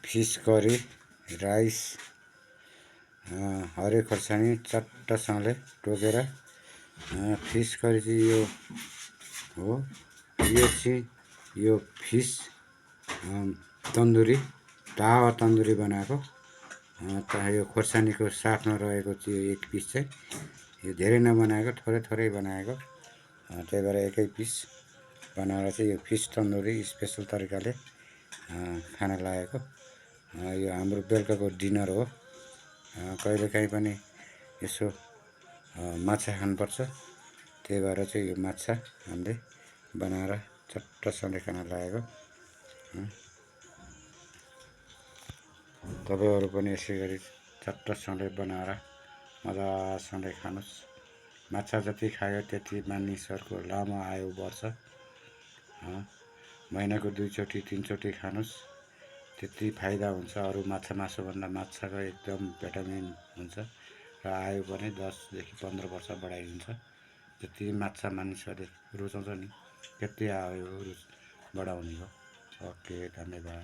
Fees curry rice हरियो खोर्सानी चट्टसँगले टोकेर फिस करी चाहिँ यो हो। यो चाहिँ यो फिस तन्दुरी तावा तन्दुरी बनाएको यो खोर्सानीको साथमा रहेको चाहिँ यो एक पिस चाहिँ यो धेरै नबनाएको थोरै थोरै बनाएको त्यही भएर एकै पिस बनाएर चाहिँ यो फिस तन्दुरी स्पेसल तरिकाले खाना लागेको यो हाम्रो बेलुकाको डिनर हो। कहिलेकाहीँ पनि यसो माछा खानुपर्छ, त्यही भएर चाहिँ यो माछा हामीले बनाएर चट्टसँगले खाना लागेको। तपाईँहरू पनि यसै गरी चट्टसँगले बनाएर मजासँगले खानुहोस्। माछा जति खायो त्यति मानिसहरूको लामो आयु बढ्छ। महिनाको 2 चोटि 3 चोटि खानुहोस्, त्यति फाइदा हुन्छ। अरू माछा मासुभन्दा माछाको एकदम भिटामिन हुन्छ र आयु पनि 10 देखि 15 वर्ष बढाइदिन्छ। जति माछा मानिसहरूले रुचाउँछ नि त्यति आयु बढाउने हो। ओके, धन्यवाद।